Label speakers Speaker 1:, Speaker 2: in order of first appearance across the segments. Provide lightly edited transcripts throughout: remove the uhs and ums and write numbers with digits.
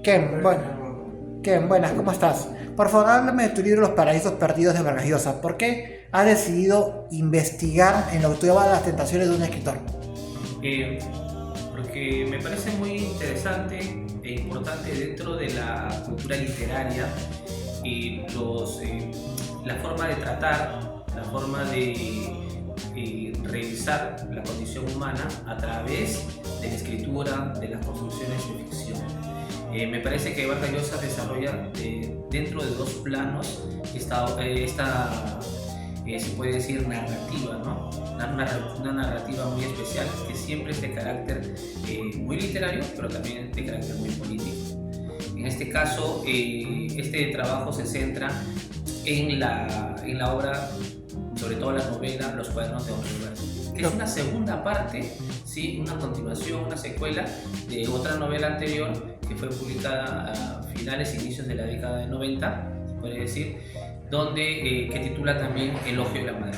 Speaker 1: Ken, Ken, buenas, ¿cómo estás? Por favor, háblame de tu libro Los Paraísos Perdidos de Vargas Llosa. ¿Por qué has decidido investigar en lo que tú llamas las tentaciones de un escritor?
Speaker 2: Eh, Porque me parece muy interesante e importante dentro de la cultura literaria y la forma de tratar, la forma de revisar la condición humana a través de la escritura, de las construcciones de ficción. Me parece que Vargas Llosa desarrolla dentro de dos planos se puede decir narrativa, ¿no? Una narrativa muy especial que siempre es de carácter muy literario, pero también de carácter muy político. En este caso, este trabajo se centra en la obra, sobre todo la novela Los Cuadernos de Don Rigoberto, que es una segunda parte, ¿sí? Una continuación, una secuela de otra novela anterior que fue publicada a finales e inicios de la década de 90, se puede decir, que titula también Elogio de la Madre.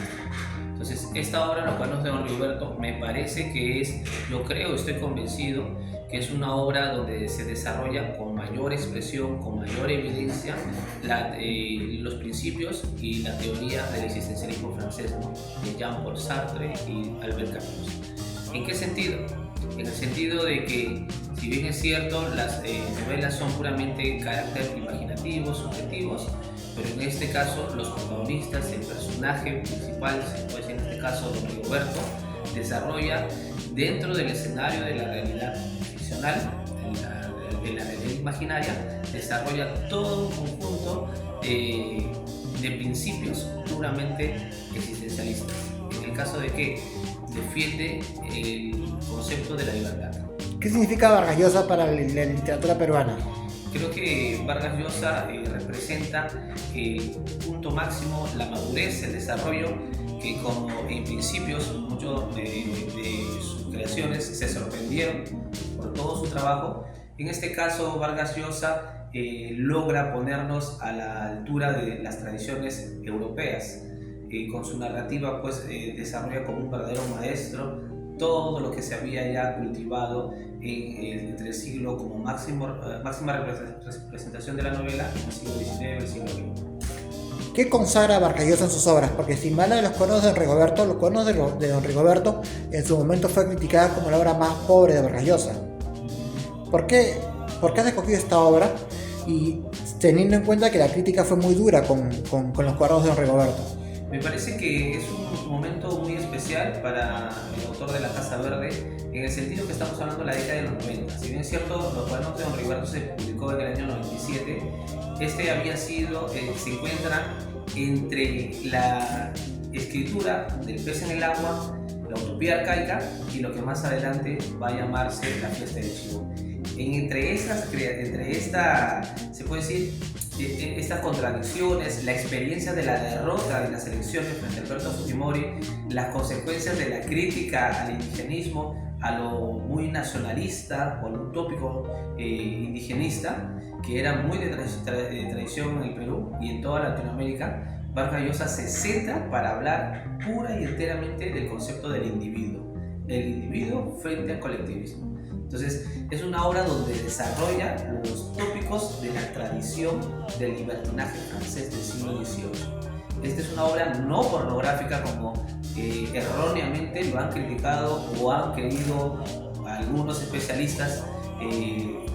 Speaker 2: Entonces, esta obra, Los Cuadernos de Don Rigoberto, me parece que estoy convencido que es una obra donde se desarrolla con mayor expresión, con mayor evidencia, los principios y la teoría del existencialismo francés, ¿no? De Jean-Paul Sartre y Albert Camus. ¿En qué sentido? En el sentido de que, si bien es cierto, las novelas son puramente de carácter imaginativo, subjetivos, pero en este caso los protagonistas, el personaje principal, se puede decir en este caso Don Rigoberto, desarrolla dentro del escenario de la realidad ficcional, de la realidad imaginaria, desarrolla todo un conjunto de principios puramente existencialistas. En el caso de que defiende el concepto de la libertad.
Speaker 1: ¿Qué significa Vargas Llosa para la literatura peruana?
Speaker 2: Creo que Vargas Llosa representa el punto máximo, la madurez, el desarrollo, que como en principios muchos de sus creaciones se sorprendieron por todo su trabajo. En este caso, Vargas Llosa logra ponernos a la altura de las tradiciones europeas. Con su narrativa pues desarrolla como un verdadero maestro todo lo que se había ya cultivado entre el siglo como máxima representación de la novela en el siglo XIX y el siglo XX.
Speaker 1: ¿Qué consagra a Vargas Llosa en sus obras? Porque si me habla de Los Cuadernos de Don Rigoberto, Los Cuadernos de Don Rigoberto en su momento fue criticada como la obra más pobre de Vargas Llosa. ¿Por qué has escogido esta obra? Y teniendo en cuenta que la crítica fue muy dura con Los Cuadernos de Don Rigoberto.
Speaker 2: Me parece que es un momento muy especial para el autor de La Casa Verde, en el sentido que estamos hablando de la década de los 90. Si bien es cierto, Los Cuadernos de Don Rigoberto se publicó en el año 97, se encuentra entre la escritura del pez en el agua, la utopía arcaica y lo que más adelante va a llamarse La Fiesta del Chivo. Se puede decir, estas contradicciones, la experiencia de la derrota de las elecciones frente a Alberto Fujimori, las consecuencias de la crítica al indigenismo, a lo muy nacionalista o al utópico indigenista, que era muy de tradición en el Perú y en toda Latinoamérica, Vargas Llosa se centra para hablar pura y enteramente del concepto del individuo, el individuo frente al colectivismo. Entonces, es una obra donde desarrolla los tópicos de la tradición del libertinaje francés del siglo XVIII. Esta es una obra no pornográfica como erróneamente lo han criticado o han querido algunos especialistas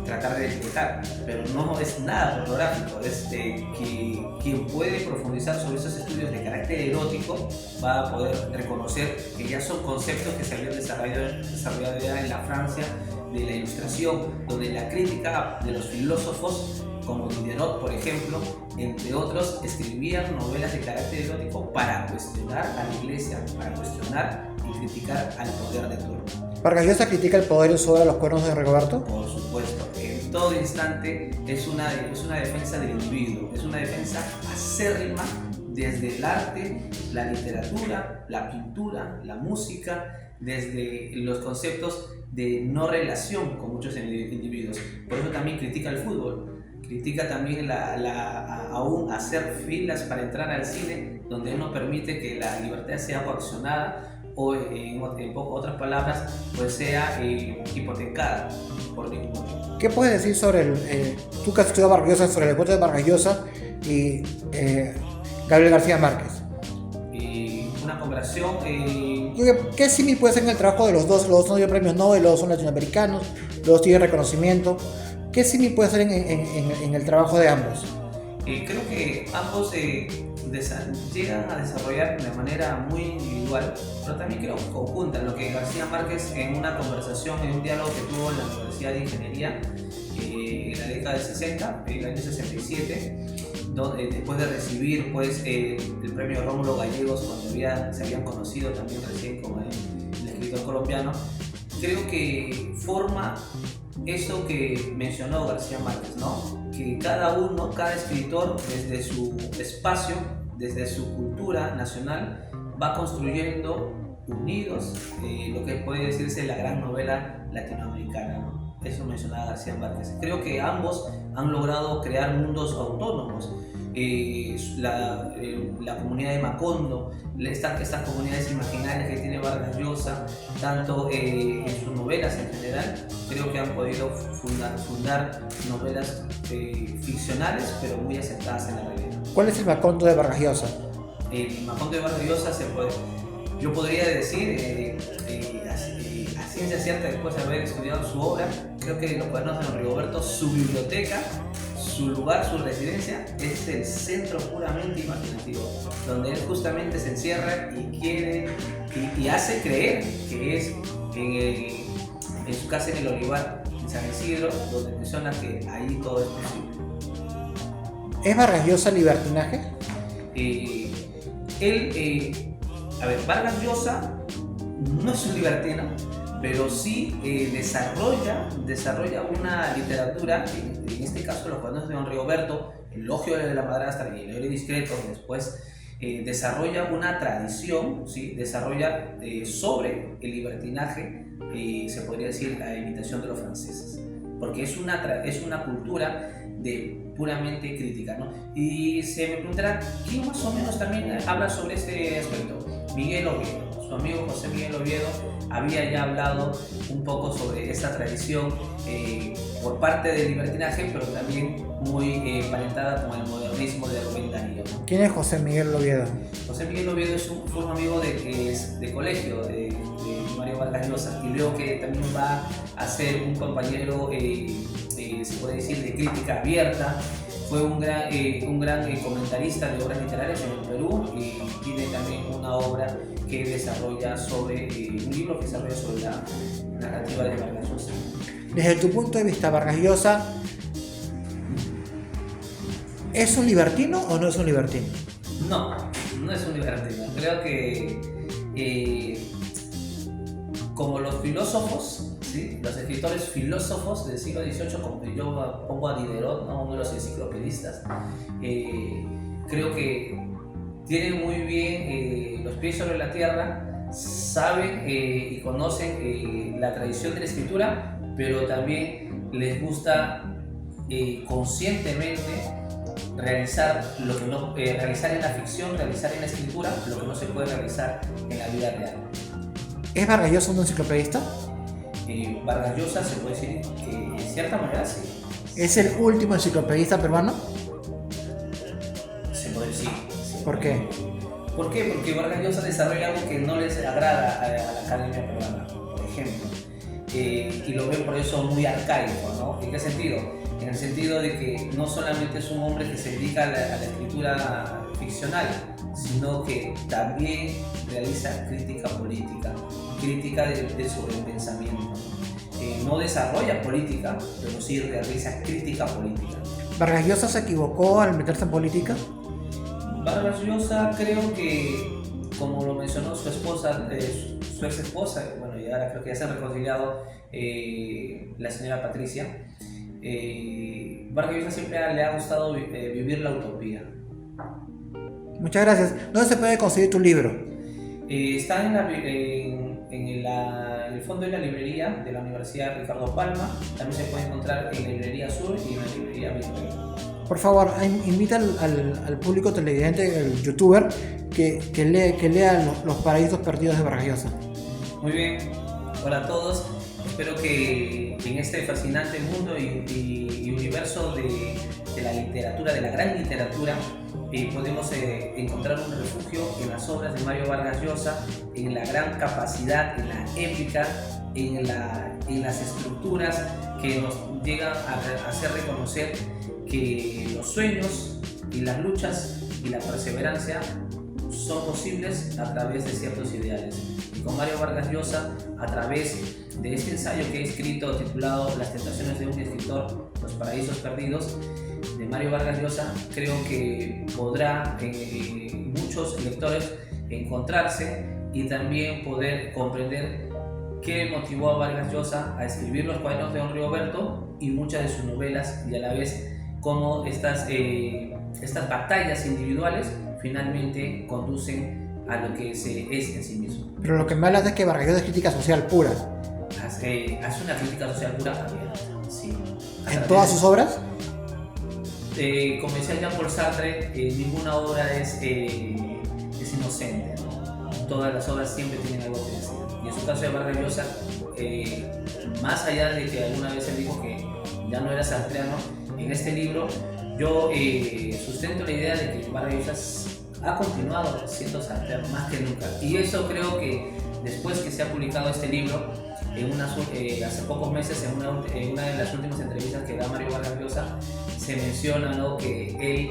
Speaker 2: tratar de etiquetar, pero no es nada pornográfico. Que quien puede profundizar sobre esos estudios de carácter erótico va a poder reconocer que ya son conceptos que se habían desarrollado ya en la Francia de la Ilustración, donde la crítica de los filósofos como Diderot, por ejemplo, entre otros, escribían novelas de carácter erótico para cuestionar a la iglesia, para cuestionar y criticar al poder de turno.
Speaker 1: ¿Vargas Llosa critica el poder en su obra Los Cuadernos de Rigoberto?
Speaker 2: Por supuesto, en todo instante es una defensa del individuo, es una defensa acérrima desde el arte, la literatura, la pintura, la música, desde los conceptos de no relación con muchos individuos. Por eso también critica el fútbol, critica también aún hacer filas para entrar al cine, donde uno permite que la libertad sea coaccionada o en otras palabras, pues sea hipotecada por ningún motivo.
Speaker 1: ¿Qué puedes decir sobre tú que has estudiado Vargas Llosa, sobre el encuentro de Vargas Llosa y Gabriel García Márquez?
Speaker 2: Una comparación.
Speaker 1: ¿Qué símil puede ser en el trabajo de los dos? Los dos no dio premios Nobel, los dos son latinoamericanos, los dos tienen reconocimiento. ¿Qué símil puede ser en el trabajo de ambos?
Speaker 2: Creo que ambos llegan a desarrollar de manera muy individual, pero también creo conjunta. Lo que García Márquez, en una conversación, en un diálogo que tuvo en la Universidad de Ingeniería en la década del 60, en el año 67, después de recibir pues, el premio Rómulo Gallegos, cuando se habían conocido también recién con el escritor colombiano, creo que forma eso que mencionó García Márquez, ¿no? Que cada escritor desde su espacio, desde su cultura nacional, va construyendo unidos lo que puede decirse la gran novela latinoamericana, ¿no? Eso mencionaba García Márquez. Creo que ambos han logrado crear mundos autónomos. La comunidad de Macondo, estas comunidades imaginarias que tiene Vargas Llosa, tanto en sus novelas en general, creo que han podido fundar novelas ficcionales, pero muy asentadas en la realidad.
Speaker 1: ¿Cuál es el Macondo de Vargas Llosa?
Speaker 2: El Macondo de Vargas Llosa yo podría decir, a ciencia cierta, después de haber estudiado su obra, creo que los cuadernos de don Rigoberto, su biblioteca, su lugar, su residencia, es el centro puramente imaginativo, donde él justamente se encierra y quiere y hace creer que es en su casa en el Olivar, en San Isidro, donde menciona que ahí todo es posible.
Speaker 1: ¿Es Vargas Llosa libertinaje?
Speaker 2: Vargas Llosa no es un libertino, pero sí desarrolla una literatura, en este caso los cuadernos de don Rigoberto, el elogio de la madrastra y el héroe discreto, después desarrolla una tradición, ¿sí? Desarrolla sobre el libertinaje, se podría decir la imitación de los franceses, porque es una cultura puramente crítica, ¿no? Y se me preguntará, ¿quién más o menos también habla sobre este aspecto? Miguel Oviedo. Su amigo José Miguel Oviedo había ya hablado un poco sobre esta tradición por parte del libertinaje, pero también muy emparentada con el modernismo de Rubén Darío, ¿no?
Speaker 1: ¿Quién es José Miguel Oviedo?
Speaker 2: José Miguel Oviedo fue un amigo de colegio de Mario Vargas Llosa, y luego que también va a ser un compañero, se puede decir, de crítica abierta. Fue un gran comentarista de obras literarias en el Perú, y tiene también una obra que desarrolla un libro que desarrolla sobre la narrativa de Vargas Llosa.
Speaker 1: Desde tu punto de vista, Vargas Llosa, ¿es un libertino o no es un libertino?
Speaker 2: No es un libertino. Creo que como los filósofos, ¿sí? Los escritores filósofos del siglo XVIII, como yo pongo a Diderot, ¿no? Uno de los enciclopedistas, creo que tienen muy bien los pies sobre la tierra, saben y conocen la tradición de la escritura, pero también les gusta conscientemente realizar en la ficción, realizar en la escritura lo que no se puede realizar en la vida real.
Speaker 1: ¿Es Vargas Llosa un enciclopedista?
Speaker 2: Vargas Llosa se puede decir que en cierta manera sí.
Speaker 1: ¿Es el último enciclopedista peruano?
Speaker 2: Se puede decir.
Speaker 1: ¿Por qué?
Speaker 2: ¿Por qué? Porque Vargas Llosa desarrolla algo que no les agrada a la academia peruana, por ejemplo. Y lo ven por eso muy arcaico, ¿no? ¿En qué sentido? En el sentido de que no solamente es un hombre que se dedica a la escritura ficcional, sino que también realiza crítica política, crítica sobre el pensamiento. No desarrolla política, pero sí realiza crítica política.
Speaker 1: ¿Vargas Llosa se equivocó al meterse en política?
Speaker 2: Vargas Llosa, creo que, como lo mencionó su esposa, su ex esposa, bueno, y ahora creo que ya se han reconciliado, la señora Patricia, Vargas Llosa siempre le ha gustado vivir la utopía.
Speaker 1: Muchas gracias. ¿Dónde se puede conseguir tu libro?
Speaker 2: Está en el fondo de la librería de la Universidad Ricardo Palma. También se puede encontrar en la librería Sur y en la librería Virtual.
Speaker 1: Por favor, invita al público televidente, el youtuber, que lean los Paraísos Perdidos de Vargas Llosa.
Speaker 2: Muy bien, hola a todos. Espero que en este fascinante mundo y universo de la literatura, de la gran literatura, podemos encontrar un refugio en las obras de Mario Vargas Llosa, en la gran capacidad, en la épica, en las estructuras que nos llegan a hacer reconocer que los sueños y las luchas y la perseverancia son posibles a través de ciertos ideales. Y con Mario Vargas Llosa, a través de este ensayo que he escrito titulado Las tentaciones de un escritor, Los Paraísos Perdidos, de Mario Vargas Llosa, creo que podrá muchos lectores encontrarse y también poder comprender qué motivó a Vargas Llosa a escribir Los Cuadernos de Don Rigoberto y muchas de sus novelas, y a la vez cómo estas batallas individuales finalmente conducen a lo que se es en sí mismo.
Speaker 1: Pero lo que me hablas es que Vargas Llosa es crítica social pura.
Speaker 2: Hace una crítica social pura también, sí.
Speaker 1: ¿En todas sus obras?
Speaker 2: Como decía Jean-Paul Sartre, ninguna obra es inocente, ¿no? Todas las obras siempre tienen algo que decir. Y en su caso de Vargas Llosa, más allá de que alguna vez él dijo que ya no era sartreano, en este libro yo sustento la idea de que Vargas Llosa ha continuado siendo sartreano más que nunca. Y eso creo que después que se ha publicado este libro, hace pocos meses, en una de las últimas entrevistas que da Mario Vargas Llosa, se menciona, ¿no?, que él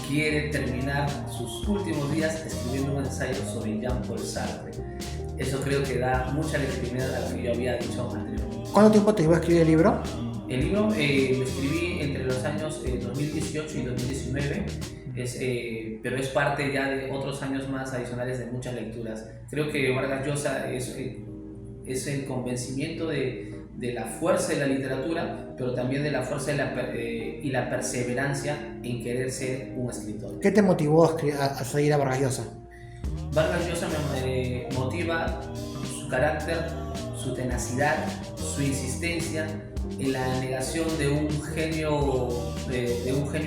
Speaker 2: quiere terminar sus últimos días escribiendo un ensayo sobre Jean-Paul Sartre. Eso creo que da mucha legitimidad a lo que yo había dicho anteriormente.
Speaker 1: ¿Cuánto tiempo te llevó a escribir el libro?
Speaker 2: El libro lo escribí entre los años 2018 y 2019, pero es parte ya de otros años más adicionales de muchas lecturas. Creo que Vargas Llosa es el convencimiento de la fuerza de la literatura, pero también de la fuerza y la perseverancia en querer ser un escritor.
Speaker 1: ¿Qué te motivó a seguir a Vargas Llosa?
Speaker 2: Vargas Llosa me motiva su carácter, su tenacidad, su insistencia en la negación de un genio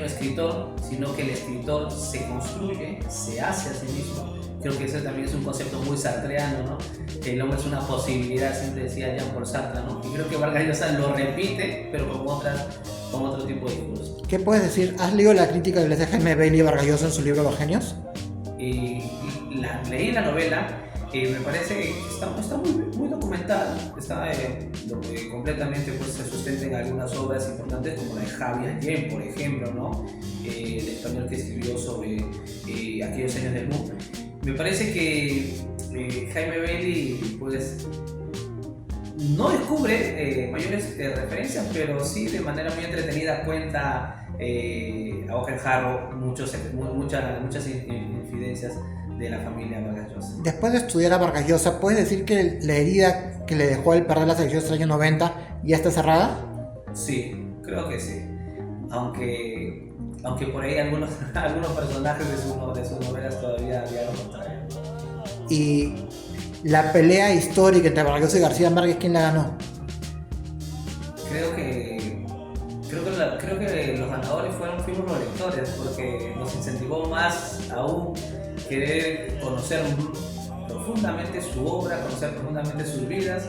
Speaker 2: escritor, sino que el escritor se construye, se hace a sí mismo. Creo que ese también es un concepto muy sartreano, ¿no? El hombre es una posibilidad, siempre decía Jean-Paul Sartre, ¿no? Y creo que Vargas Llosa lo repite, pero con otro tipo de discurso.
Speaker 1: ¿Qué puedes decir? ¿Has leído la crítica que le hace Jaime Bailey a Vargas Llosa en su libro Los Genios?
Speaker 2: Leí la novela, me parece que está muy documentada, completamente pues, se sustenta en algunas obras importantes como la de Javi Allén, por ejemplo, ¿no? El español que escribió sobre aquellos años del boom. Me parece que Jaime Bailey pues, no descubre mayores referencias, pero sí de manera muy entretenida cuenta a hoja en jarro muchas infidencias de la familia Vargas Llosa.
Speaker 1: Después de estudiar a Vargas Llosa, ¿puedes decir que la herida que le dejó al perder las elecciones del año 90 ya está cerrada?
Speaker 2: Sí, creo que sí. Aunque por ahí algunos personajes de sus novelas todavía lo contrario.
Speaker 1: Y la pelea histórica entre Vargas Llosa y García Márquez, ¿quién la ganó?
Speaker 2: Creo que los ganadores fuimos los lectores, porque nos incentivó más aún querer conocer profundamente su obra, conocer profundamente sus vidas.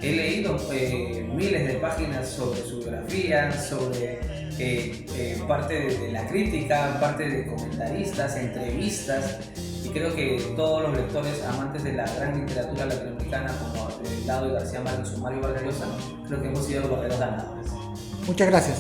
Speaker 2: He leído miles de páginas sobre su biografía, sobre parte de la crítica, parte de comentaristas, entrevistas, y creo que todos los lectores amantes de la gran literatura latinoamericana, como el lado de García Márquez o Mario Vargas Llosa, creo que hemos sido los verdaderos ganadores.
Speaker 1: Muchas gracias.